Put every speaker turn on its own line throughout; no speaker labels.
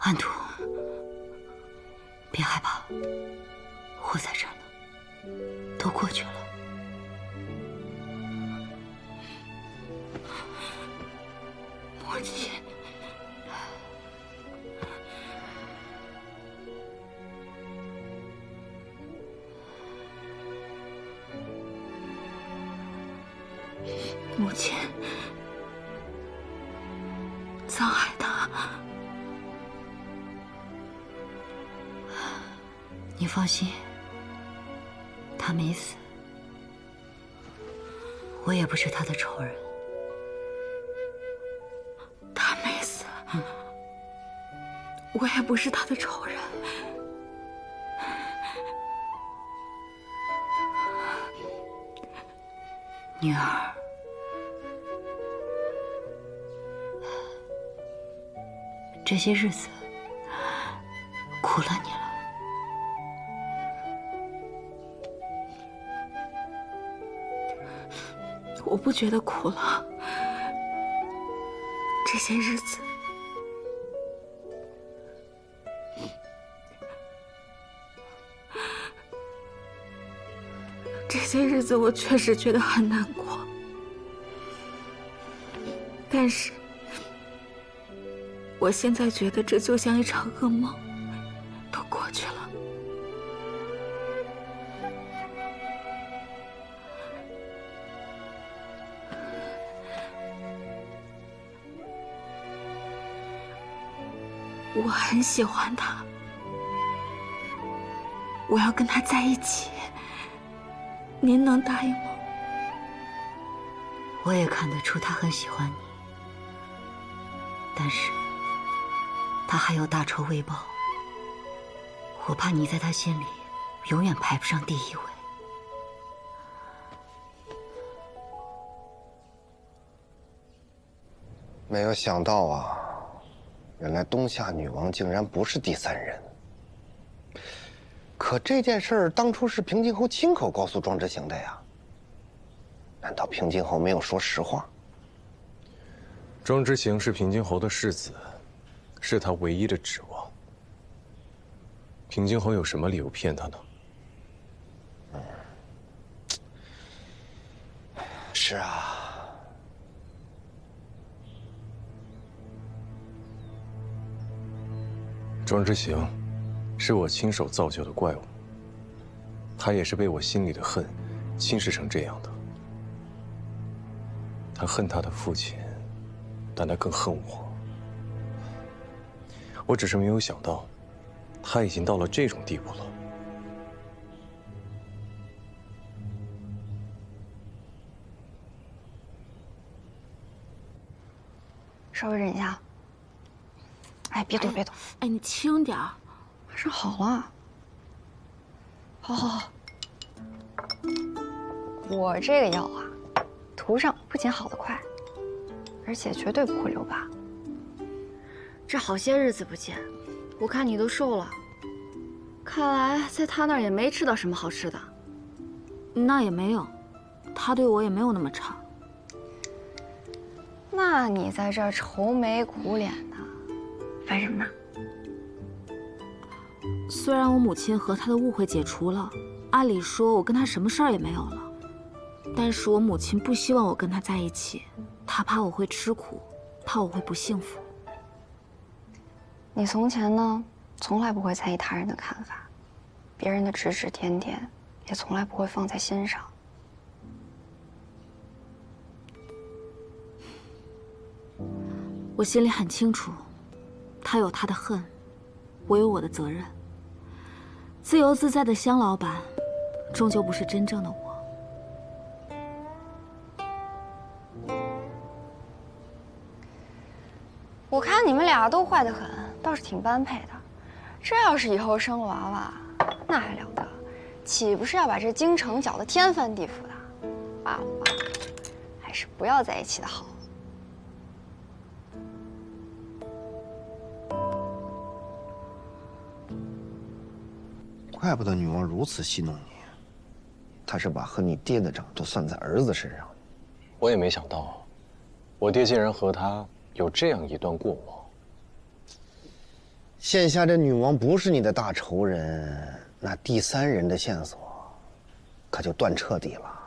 安徒，别害怕，我在这儿呢，都过去了。母亲，母亲，沧海他。 你放心，他没死，我也不是他的仇人。
他没死，我也不是他的仇人。
女儿，这些日子苦了你了。
我不觉得苦了，这些日子，我确实觉得很难过，但是，我现在觉得这就像一场噩梦，都过去了。 我很喜欢他，我要跟他在一起。您能答应吗？
我也看得出他很喜欢你，但是他还有大仇未报，我怕你在他心里永远排不上第一位。
没有想到啊！ 原来东夏女王竟然不是第三人。可这件事儿当初是平津侯亲口告诉庄之行的呀？难道平津侯没有说实话？
庄之行是平津侯的世子，是他唯一的指望。平津侯有什么理由骗他呢？
是啊。
庄之行，是我亲手造就的怪物。他也是被我心里的恨侵蚀成这样的。他恨他的父亲，但他更恨我。我只是没有想到，他已经到了这种地步了。
稍微忍一下。 哎，别躲，别躲！
哎，你轻点儿，
马上好了。好。我这个药啊，涂上不仅好得快，而且绝对不会留疤。
这好些日子不见，我看你都瘦了，看来在他那儿也没吃到什么好吃的。
那也没有，他对我也没有那么差。
那你在这儿愁眉苦脸的？ 烦什么呢？
虽然我母亲和他的误会解除了，按理说我跟他什么事儿也没有了，但是我母亲不希望我跟他在一起，她怕我会吃苦，怕我会不幸福。
你从前呢，从来不会在意他人的看法，别人的指指点点也从来不会放在心上。
我心里很清楚。 他有他的恨，我有我的责任。自由自在的香老板，终究不是真正的我。
我看你们俩都坏得很，倒是挺般配的。这要是以后生了娃娃，那还了得？岂不是要把这京城搅得天翻地覆的？罢了吧，还是不要在一起的好。
怪不得女王如此戏弄你，她是把和你爹的账都算在儿子身上。
我也没想到，我爹竟然和他有这样一段过往。
现下这女王不是你的大仇人，那第三人的线索可就断彻底了。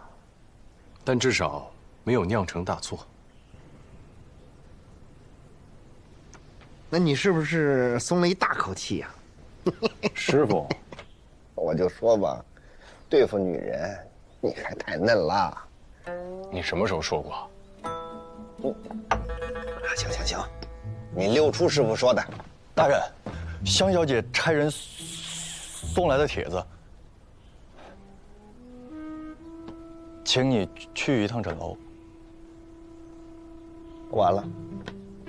但至少没有酿成大错。
那你是不是松了一大口气呀？
师傅，
我就说吧，对付女人你还太嫩了。
你什么时候说过？
行行行，你六出师傅说的。
大人，香小姐差人送来的帖子，请你去一趟诊楼。
完了，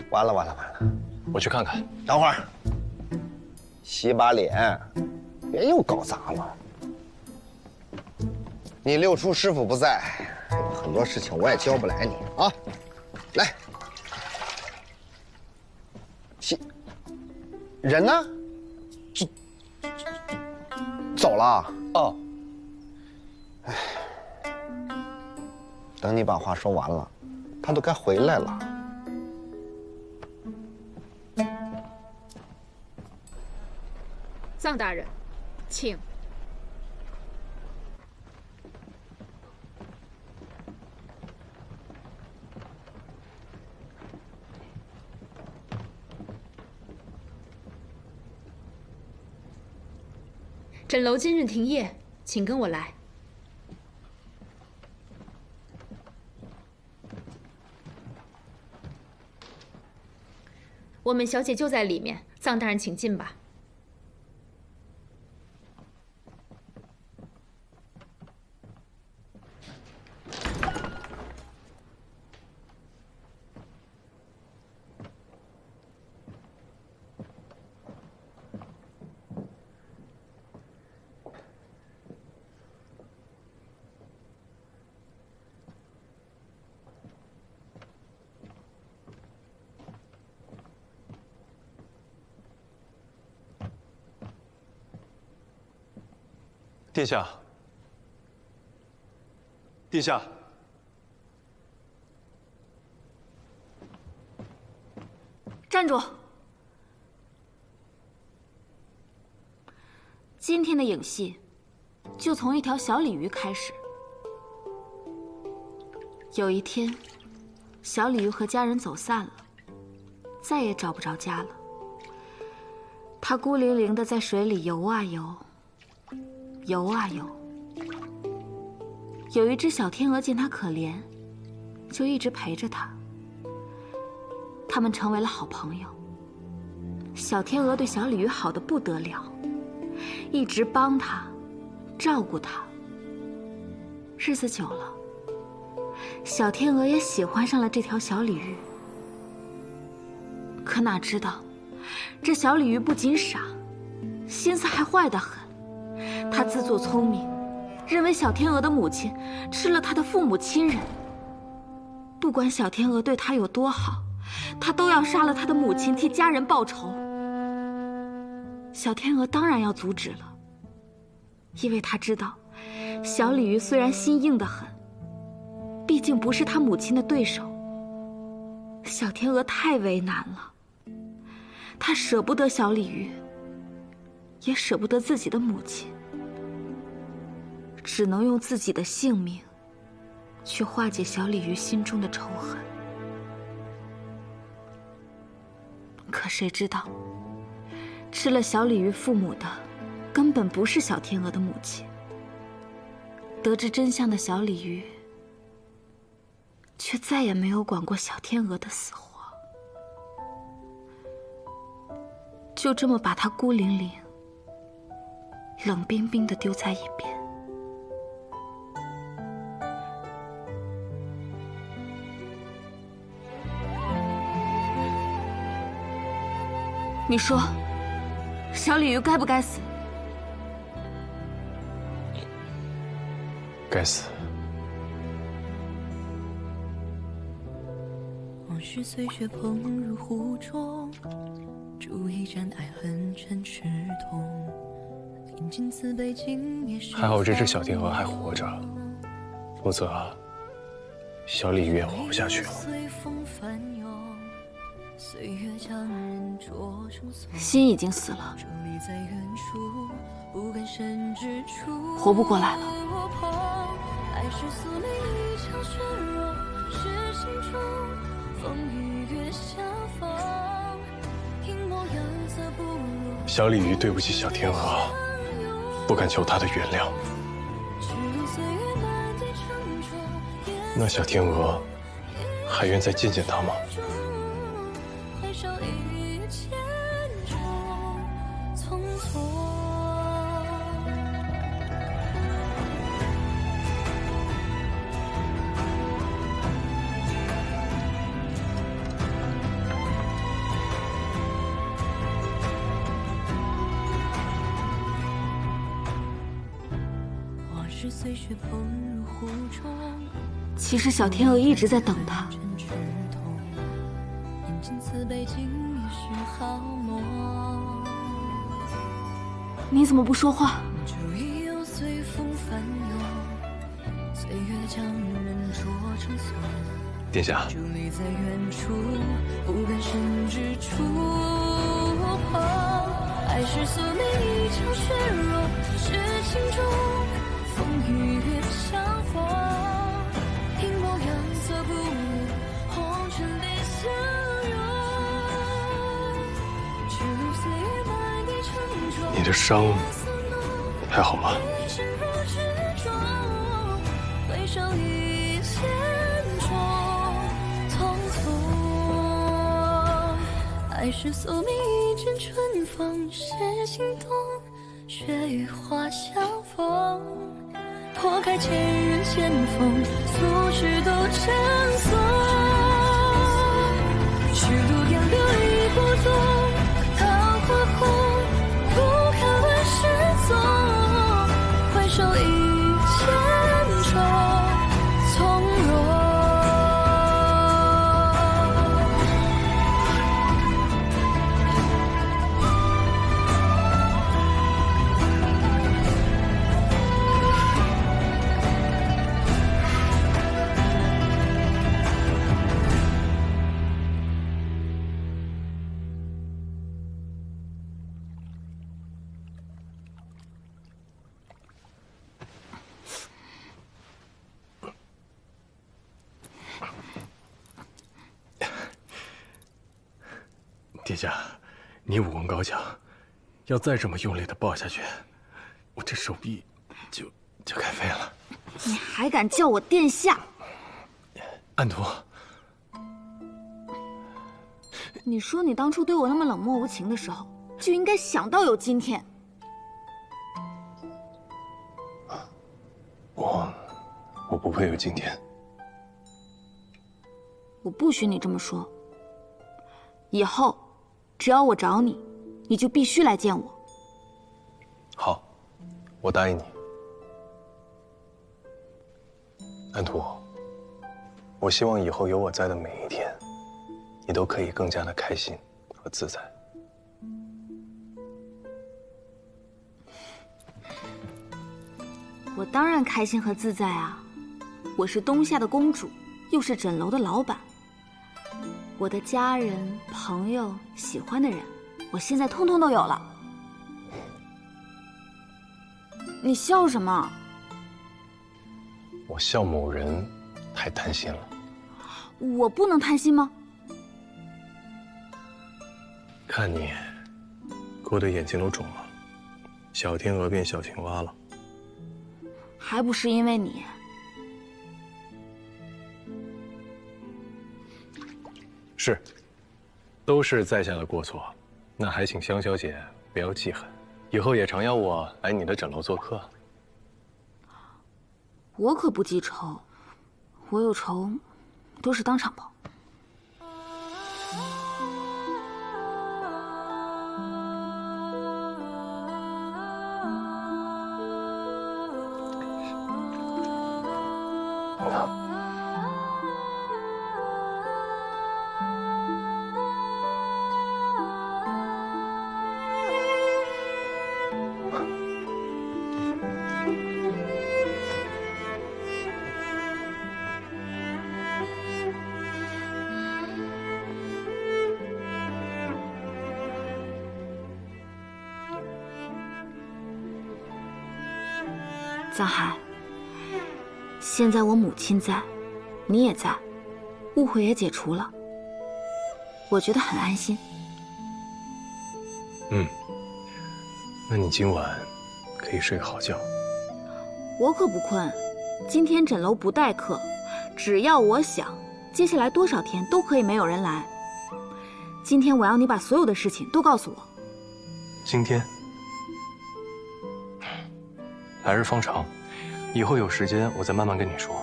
完了，完了，完了！
我去看看。
等会儿，洗把脸，别又搞砸了。你六出师傅不在，有很多事情我也教不来你啊。来，洗。人呢？走了。
哦。
哎，等你把话说完了，他都该回来了。
臧大人，请。诊楼今日停业，请跟我来。我们小姐就在里面，臧大人请进吧。
殿下，殿下，
站住！今天的影戏就从一条小鲤鱼开始。有一天，小鲤鱼和家人走散了，再也找不着家了。它孤零零地在水里游啊游。游啊游，有一只小天鹅见它可怜，就一直陪着它。他们成为了好朋友。小天鹅对小鲤鱼好得不得了，一直帮它，照顾它。日子久了，小天鹅也喜欢上了这条小鲤鱼。可哪知道，这小鲤鱼不仅傻，心思还坏得很。他自作聪明，认为小天鹅的母亲吃了他的父母亲人。不管小天鹅对他有多好，他都要杀了他的母亲，替家人报仇。小天鹅当然要阻止了，因为他知道，小鲤鱼虽然心硬得很，毕竟不是他母亲的对手。小天鹅太为难了，他舍不得小鲤鱼，也舍不得自己的母亲，只能用自己的性命去化解小鲤鱼心中的仇恨。可谁知道，吃了小鲤鱼父母的根本不是小天鹅的母亲。得知真相的小鲤鱼却再也没有管过小天鹅的死活，就这么把它孤零零、冷冰冰地丢在一边。你说，小鲤鱼该不该死？
该死。
往事随雪碰入湖中，煮一盏爱恨成痴痛。饮尽此杯敬也是。
还好这只小天鹅还活着，否则小鲤鱼也活不下去了。
随风翻涌，
心已经死了，活不过来了。
小鲤鱼对不起小天鹅，不敢求她的原谅。那小天鹅还愿再见见他吗？
其实小天鹅一直在等他。你怎么不说话？
殿下。爱是宿命一场血肉，是情中风雨月相逢，平莫阳色不入，红尘别相拥。只路岁月满地沉重。你的伤还好吗？回首一千种匆匆，爱是宿命一阵春风，是心动，雪与花相逢，破开千人千锋，素纸都成诵。去路烟柳已不踪，桃花红，不看万事踪，回首一千种从容。殿下，你武功高强，要再这么用力的抱下去，我这手臂就该废了。
你还敢叫我殿下？
安徒，
你说你当初对我那么冷漠无情的时候，就应该想到有今天。
我不配有今天。
我不许你这么说。以后，只要我找你，你就必须来见我。
好，我答应你。安徒，我希望以后有我在的每一天，你都可以更加的开心和自在。
我当然开心和自在啊！我是东夏的公主，又是枕楼的老板。我的家人、朋友、喜欢的人，我现在通通都有了。你笑什么？
我笑某人太贪心了。
我不能贪心吗？
看你，哭得眼睛都肿了，小天鹅变小青蛙了。
还不是因为你。
是，都是在下的过错，那还请香小姐不要记恨，以后也常邀我来你的枕楼做客。
我可不记仇，我有仇，都是当场报。藏海，现在我母亲在，你也在，误会也解除了，我觉得很安心。
那你今晚可以睡个好觉。
我可不困，今天诊楼不待客，只要我想，接下来多少天都可以没有人来。今天我要你把所有的事情都告诉我。
今天，来日方长，以后有时间我再慢慢跟你说。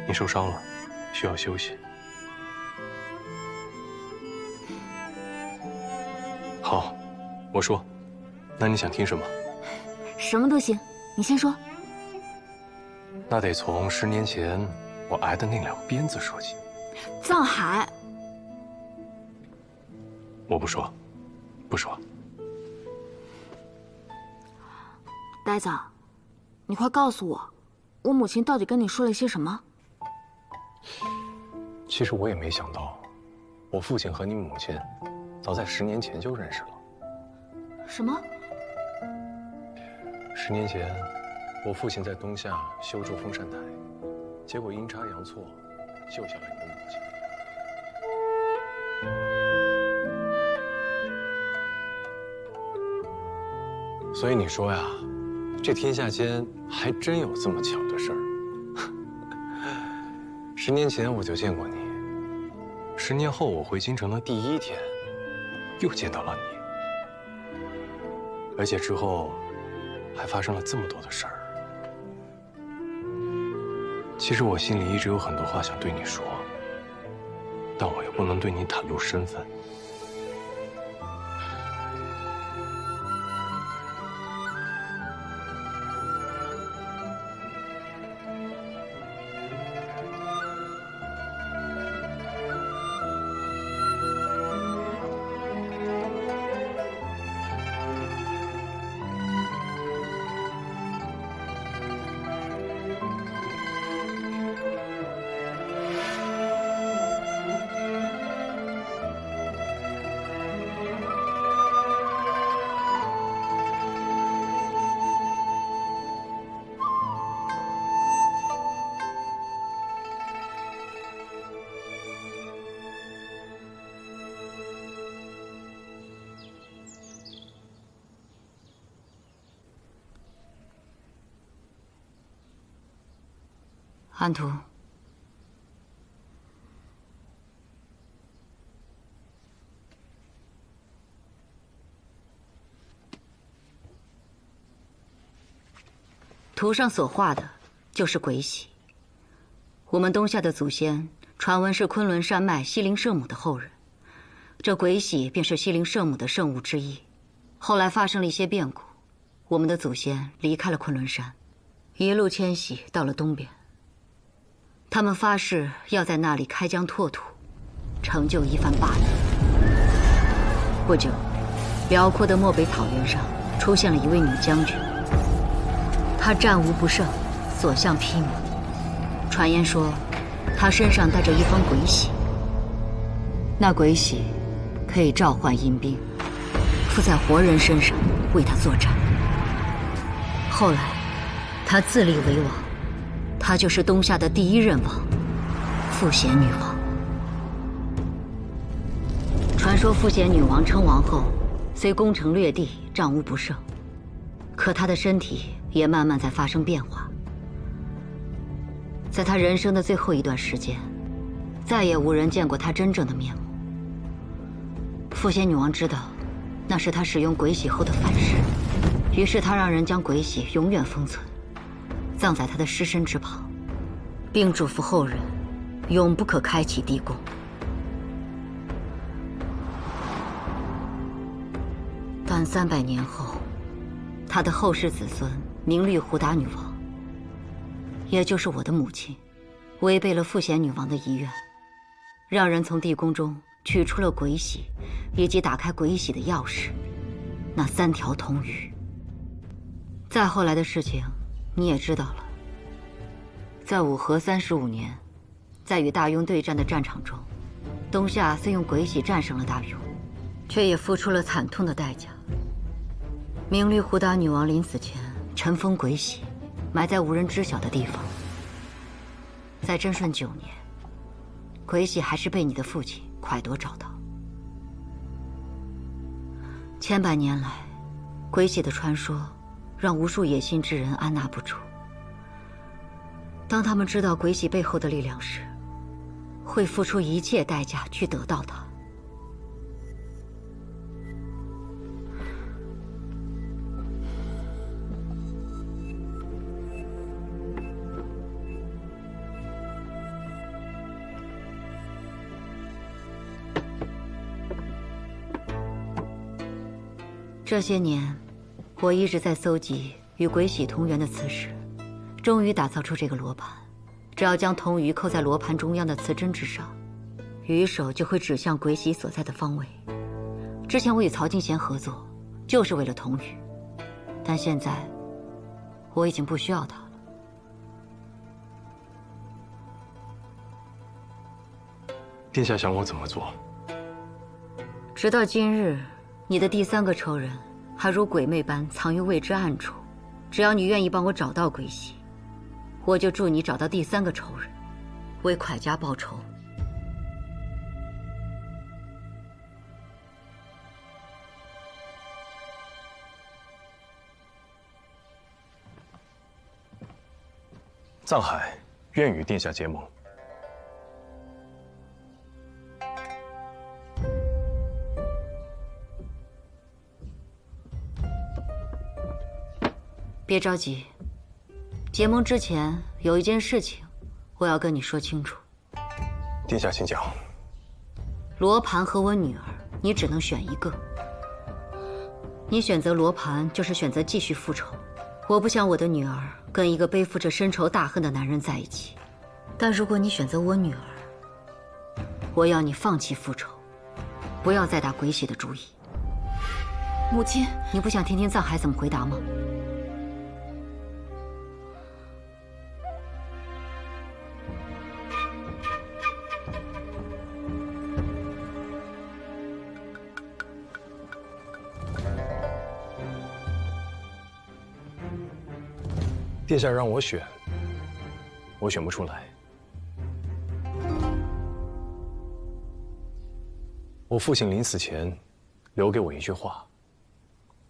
你受伤了，需要休息。好，我说，那你想听什么？
什么都行，你先说。
那得从10年前我挨的那2个鞭子说起。
藏海，
我不说，不说。
呆子，你快告诉我，我母亲到底跟你说了些什么？
其实我也没想到，我父亲和你母亲早在10年前就认识了。
什么
10年前，我父亲在东夏修筑风扇台，结果阴差阳错救下了你的母亲。所以你说呀，这天下间还真有这么巧的事儿。10年前我就见过你，10年后我回京城的第1天，又见到了你。而且之后，还发生了这么多的事儿。其实我心里一直有很多话想对你说，但我又不能对你袒露身份。
安图，图上所画的就是鬼玺。我们东夏的祖先传闻是昆仑山脉西陵圣母的后人，这鬼玺便是西陵圣母的圣物之一。后来发生了一些变故，我们的祖先离开了昆仑山，一路迁徙到了东边。他们发誓要在那里开疆拓土，成就一番霸业。不久，辽阔的漠北草原上出现了一位女将军，她战无不胜，所向披靡。传言说，她身上带着一方鬼玺，那鬼玺可以召唤阴兵，附在活人身上为她作战。后来，她自立为王。她就是东夏的第1任王，傅贤女王。传说傅贤女王称王后，虽攻城略地，战无不胜，可她的身体也慢慢在发生变化。在她人生的最后一段时间，再也无人见过她真正的面目。傅贤女王知道，那是她使用鬼玺后的反噬，于是她让人将鬼玺永远封存，葬在他的尸身之旁，并嘱咐后人永不可开启地宫。但300年后，他的后世子孙明律胡达女王，也就是我的母亲，违背了傅贤女王的遗愿，让人从地宫中取出了鬼玺以及打开鬼玺的钥匙，那3条铜鱼。再后来的事情你也知道了，在武和35年，在与大庸对战的战场中，东夏虽用鬼玺战胜了大庸，却也付出了惨痛的代价。明律胡达女王临死前尘封鬼玺，埋在无人知晓的地方。在贞顺9年，鬼玺还是被你的父亲蒯夺找到。千百年来，鬼玺的传说让无数野心之人按捺不住。当他们知道鬼玺背后的力量时，会付出一切代价去得到它。这些年，我一直在搜集与鬼玺同源的磁石，终于打造出这个罗盘。只要将铜鱼扣在罗盘中央的磁针之上，鱼手就会指向鬼玺所在的方位。之前我与曹金贤合作，就是为了铜鱼，但现在我已经不需要它了。
殿下想我怎么做？
直到今日，你的第3个仇人还如鬼魅般藏于未知暗处。只要你愿意帮我找到鬼玺，我就助你找到第3个仇人，为蒯家报仇。
藏海愿与殿下结盟。
别着急，结盟之前有一件事情，我要跟你说清楚。
殿下请讲。
罗盘和我女儿，你只能选一个。你选择罗盘，就是选择继续复仇。我不想我的女儿跟一个背负着深仇大恨的男人在一起。但如果你选择我女儿，我要你放弃复仇，不要再打鬼玺的主意。
母亲，
你不想听听藏海怎么回答吗？
殿下让我选，我选不出来。我父亲临死前留给我一句话：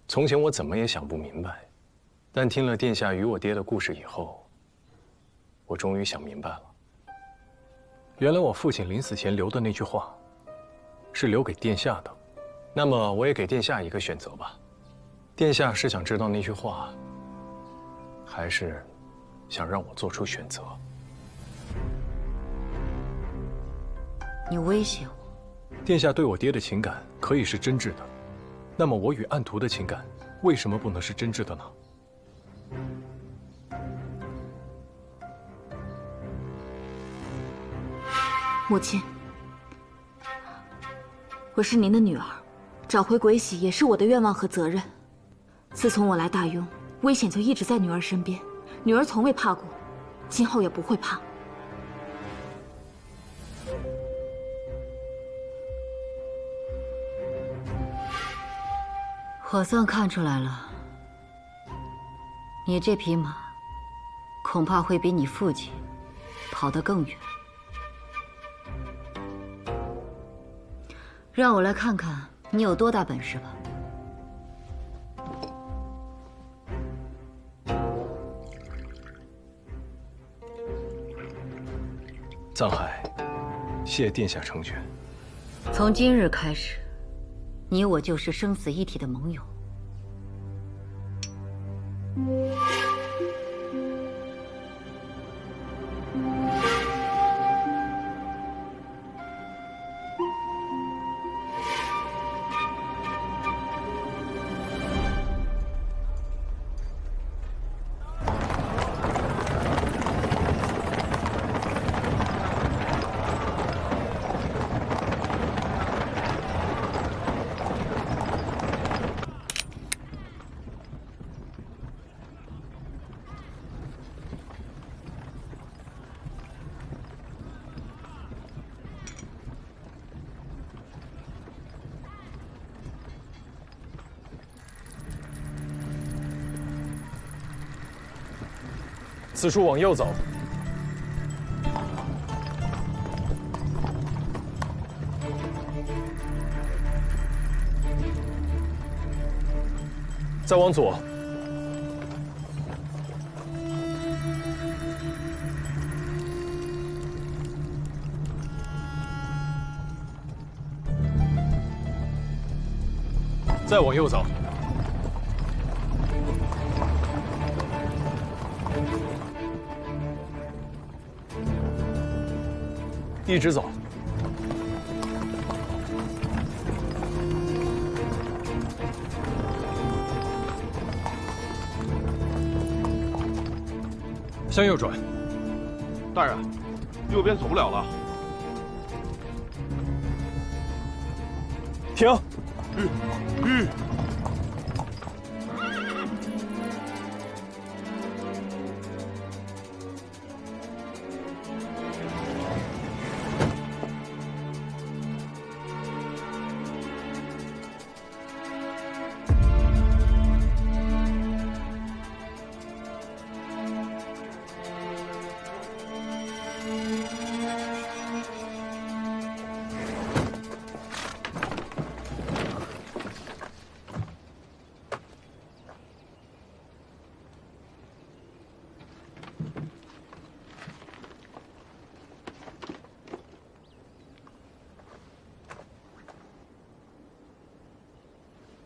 从前我怎么也想不明白，但听了殿下与我爹的故事以后，我终于想明白了。原来我父亲临死前留的那句话，是留给殿下的。那么我也给殿下一个选择吧。殿下是想知道那句话，还是想让我做出选择？
你威胁我？
殿下对我爹的情感可以是真挚的，那么我与暗图的情感为什么不能是真挚的呢？
母亲，我是您的女儿，找回鬼玺也是我的愿望和责任。自从我来大雍，危险就一直在女儿身边，女儿从未怕过，今后也不会怕。
我算看出来了，你这匹马恐怕会比你父亲跑得更远。让我来看看你有多大本事吧。
藏海，谢殿下成全。
从今日开始，你我就是生死一体的盟友。
此处往右走。再往左。再往右走。一直走。向右转。
大人，右边走不了了。
停。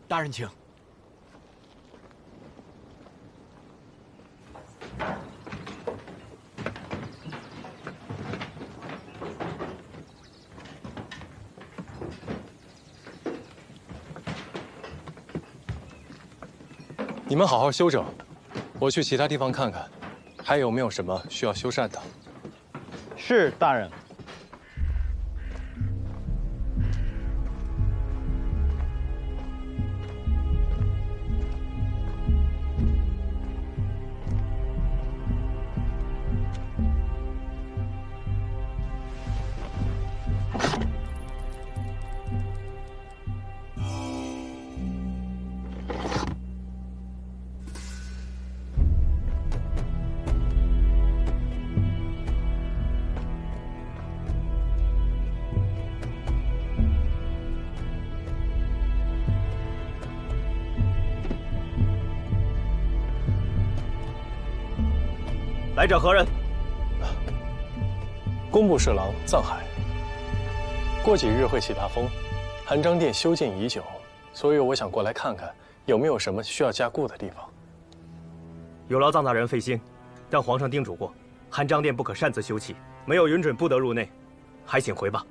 大人请。
你们好好休整，我去其他地方看看，还有没有什么需要修缮的。
是，大人。
来者何人？
工部侍郎藏海。过几日会起大风，韩章殿修建已久，所以我想过来看看有没有什么需要加固的地方。
有劳藏大人费心，但皇上叮嘱过，韩章殿不可擅自修葺，没有允准不得入内，还请回吧。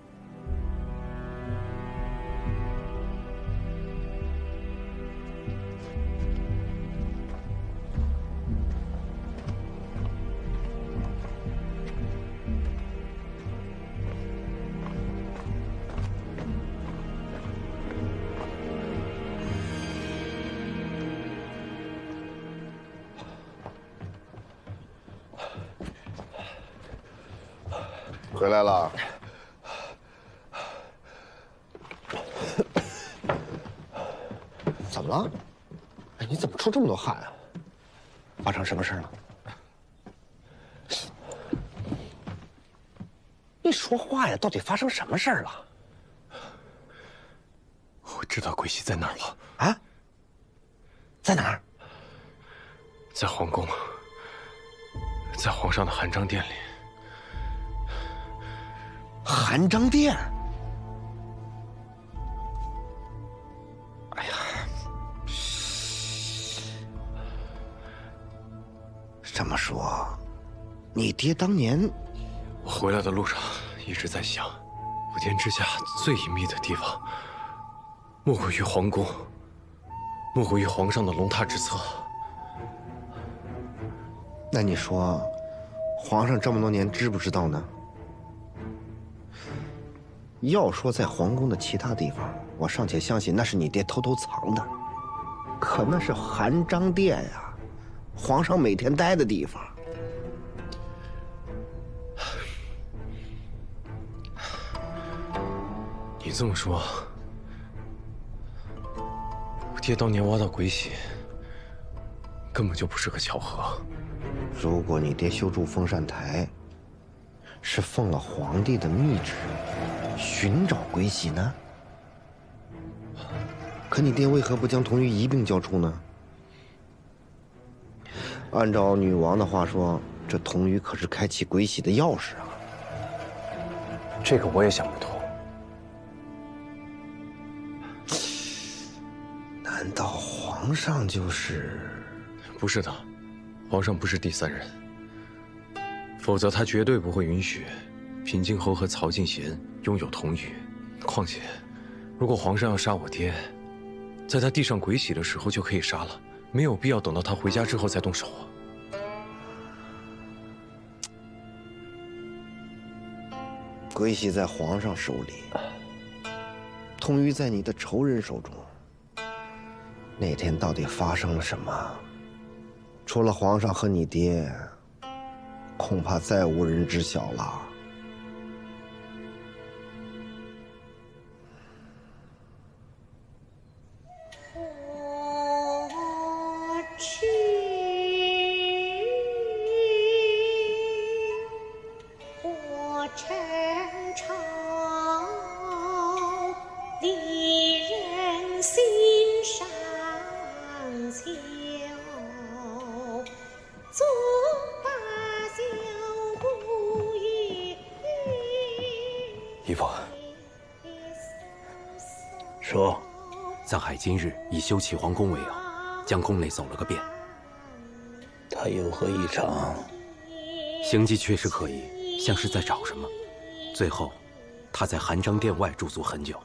回来了。怎么了？哎，你怎么出这么多汗啊？发生什么事了？你说话呀！到底发生什么事了？
我知道鬼玺在哪儿了。
啊？在哪儿？
在皇宫，在皇上的韩章殿里。
韩章殿。哎呀，这么说，你爹当年……
我回来的路上一直在想，普天之下最隐秘的地方，莫过于皇宫，莫过于皇上的龙榻之侧。
那你说，皇上这么多年知不知道呢？要说在皇宫的其他地方，我尚且相信那是你爹偷偷藏的，可那是韩章殿呀，皇上每天待的地方。
你这么说，我爹当年挖到鬼玺，根本就不是个巧合。
如果你爹修筑封禅台，是奉了皇帝的密旨，寻找鬼玺呢？可你爹为何不将童玉一并交出呢？按照女王的话说，这童玉可是开启鬼玺的钥匙啊！
这个我也想不通。
难道皇上就是？
不是的，皇上不是第三人，否则他绝对不会允许平津侯和曹敬贤拥有童玉。况且，如果皇上要杀我爹，在他递上鬼玺的时候就可以杀了，没有必要等到他回家之后再动手啊。
鬼玺在皇上手里，童玉在你的仇人手中。那天到底发生了什么？除了皇上和你爹，恐怕再无人知晓了。
义父，
说，
藏海今日以修葺皇宫为由，将宫内走了个遍。
他有何异常？
行迹确实可疑，像是在找什么。最后，他在含章殿外驻足很久。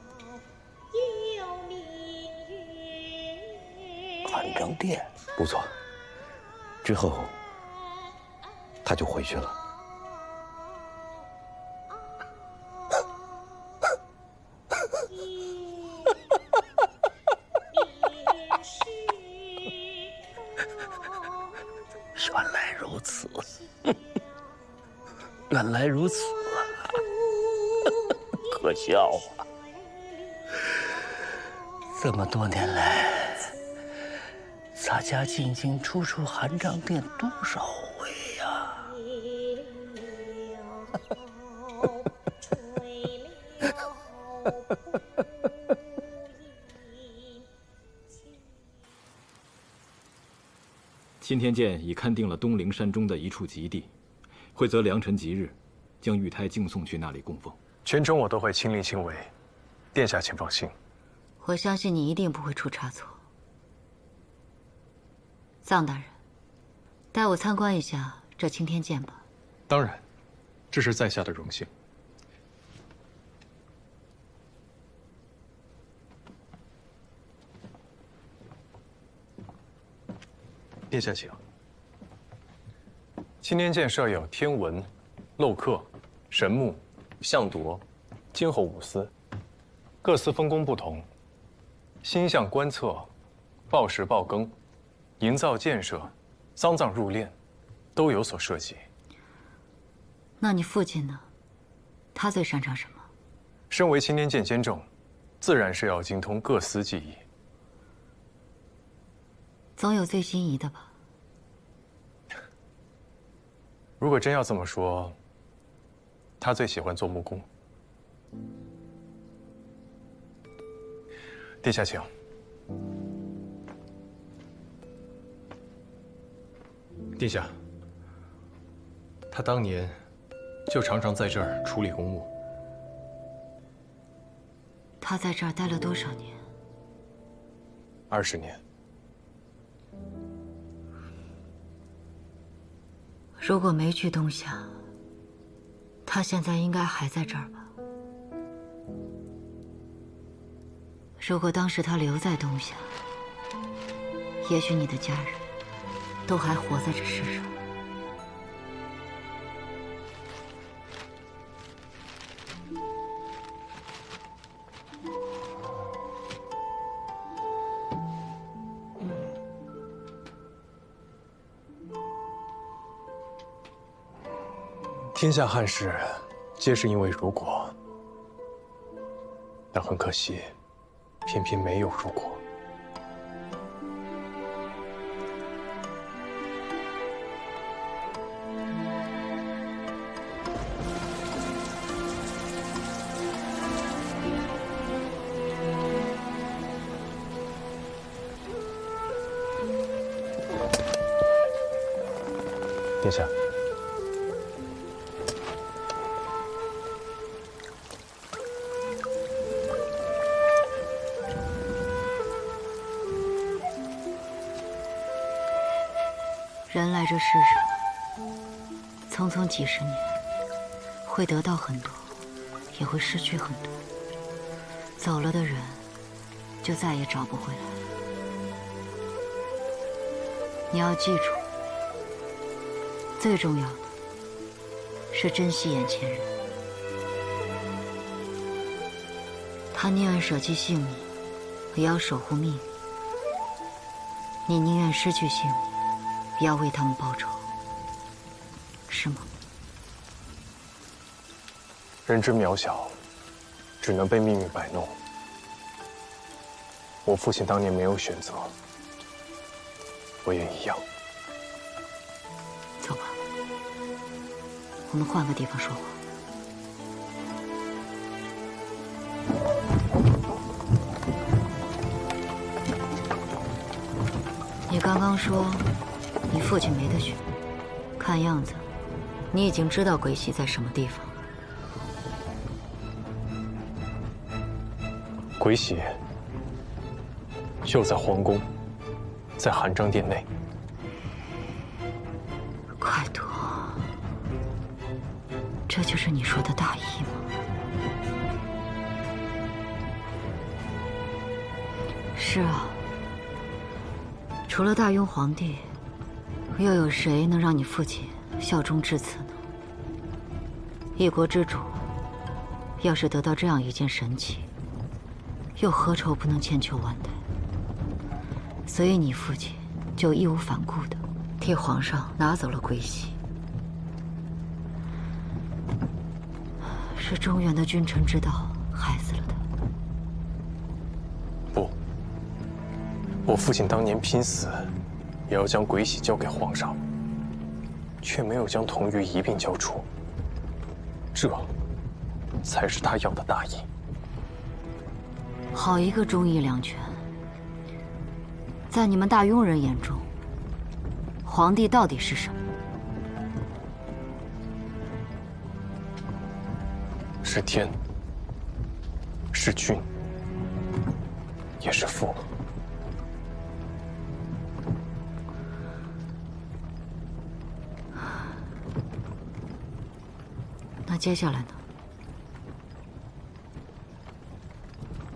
含章殿？
不错。之后，他就回去了。
原来如此，原来如此啊！可笑啊！这么多年来，咱家进进出出含章殿多少回呀？
钦天监已勘定了东陵山中的一处极地，会择良辰吉日，将玉胎敬送去那里供奉。
全程我都会亲力亲为，殿下请放心。
我相信你一定不会出差错。臧大人，带我参观一下这钦天监吧。
当然，这是在下的荣幸。殿下请。钦天监设有天文、漏刻、神木、象夺、监候五司，各司分工不同，星象观测、报时报更、营造建设、丧葬入殓，都有所涉及。
那你父亲呢？他最擅长什么？
身为钦天监监正，自然是要精通各司技艺。
总有最心仪的吧？
如果真要这么说，他最喜欢做木工。殿下请。殿下，他当年就常常在这儿处理公务。
他在这儿待了多少年
？20年。
如果没去东夏，他现在应该还在这儿吧？如果当时他留在东夏，也许你的家人都还活在这世上。
天下憾事，皆是因为如果。但很可惜，偏偏没有如果。殿下。
人来这世上，匆匆几十年，会得到很多，也会失去很多。走了的人，就再也找不回来。你要记住，最重要的是珍惜眼前人。他宁愿舍弃性命，也要守护秘密。你宁愿失去性命，也要为他们报仇，是吗？
人之渺小，只能被命运摆弄。我父亲当年没有选择，我也一样。
走吧，我们换个地方说话。你刚刚说你父亲没得选，看样子你已经知道鬼玺在什么地方。
鬼玺就在皇宫，在寒章殿内。
快躲！这就是你说的大义吗？是啊，除了大雍皇帝，又有谁能让你父亲效忠至此呢？一国之主，要是得到这样一件神器，又何愁不能千秋万代？所以你父亲就义无反顾地替皇上拿走了鬼玺。是中原的君臣之道害死了他。
不，我父亲当年拼死也要将鬼玺交给皇上，却没有将童玉一并交出，这才是他要的大义。
好一个忠义两全！在你们大庸人眼中，皇帝到底是什么？
是天，是君，也是父。
那接下来呢？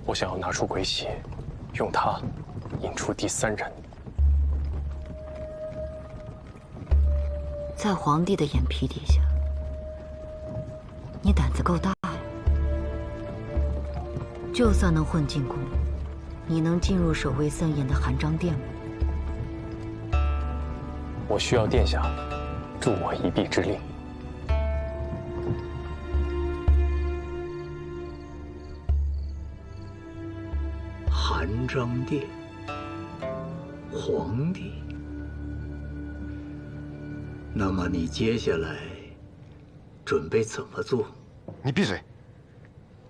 我想要拿出鬼玺，用它引出第三人。
在皇帝的眼皮底下，你胆子够大呀！就算能混进宫，你能进入守卫森严的寒章殿吗？
我需要殿下助我一臂之力。
寒章殿，皇帝。那么你接下来准备怎么做？
你闭嘴！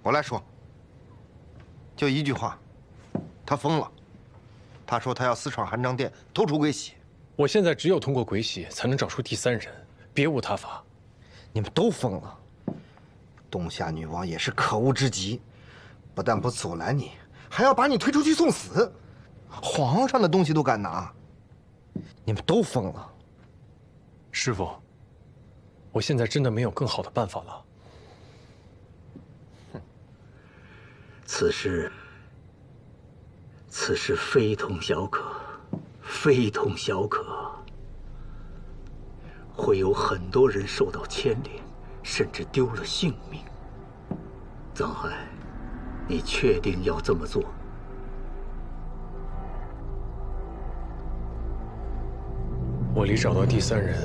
我来说。就一句话，他疯了。他说他要私闯寒章殿，偷出鬼玺。
我现在只有通过鬼玺才能找出第三人，别无他法。
你们都疯了。冬夏女王也是可恶之极，不但不阻拦你，还要把你推出去送死。皇上的东西都敢拿，你们都疯了。
师父，我现在真的没有更好的办法了。
此事非同小可，非同小可。会有很多人受到牵连，甚至丢了性命。藏海，你确定要这么做？
我离找到第三人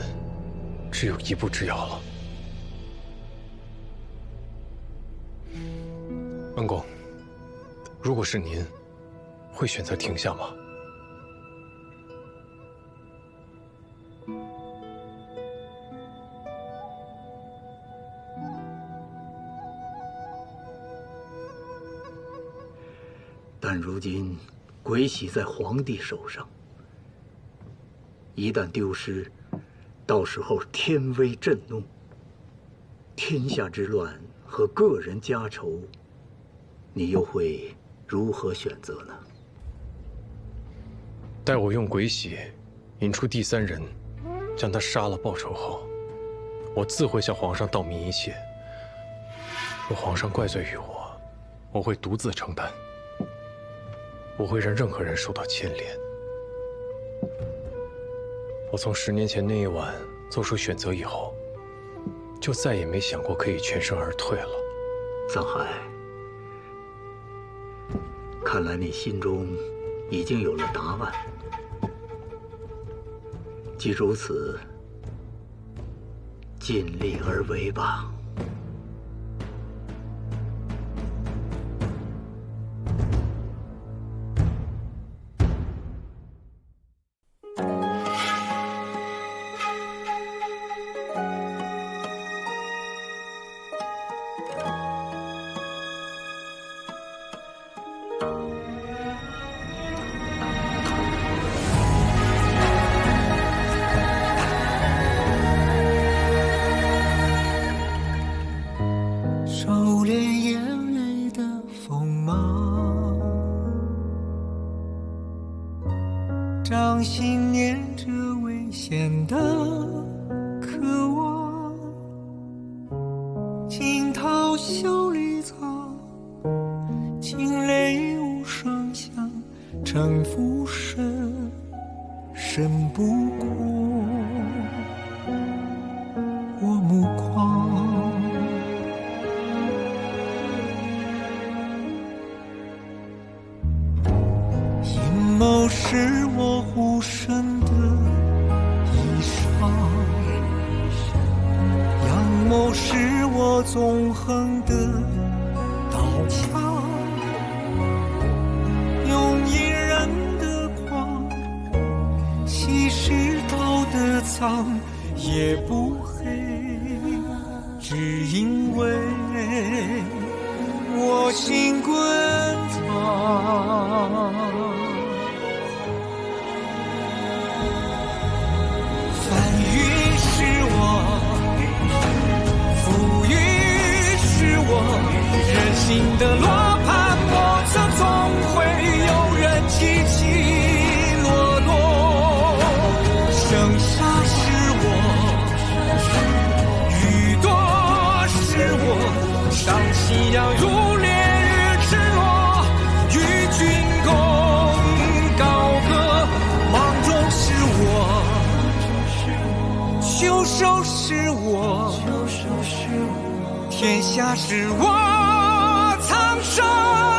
只有一步之遥了。恩公，如果是您，会选择停下吗？
但如今鬼玺在皇帝手上，一旦丢失，到时候天威震怒，天下之乱和个人家仇，你又会如何选择呢？
待我用鬼玺引出第三人，将他杀了报仇后，我自会向皇上道明一切。若皇上怪罪于我，我会独自承担，不会让任何人受到牵连。我从10年前那一晚做出选择以后，就再也没想过可以全身而退了。
桑海，看来你心中已经有了答案。既如此，尽力而为吧。
掌心念着危险的渴望，惊涛袖里藏，惊雷无声响，城府深，深不过我目眶。阴谋是我护身的衣裳，阳谋是我纵横的刀枪，用隐忍的狂，稀释道德藏，也不黑，只因为我心滚烫。人心的罗盘莫测，总会有人起起落落。剩下是我，雨多是我，伤心要如烈日赤裸，与君共高歌。梦中是我，袖手是我，天下是我。苍生。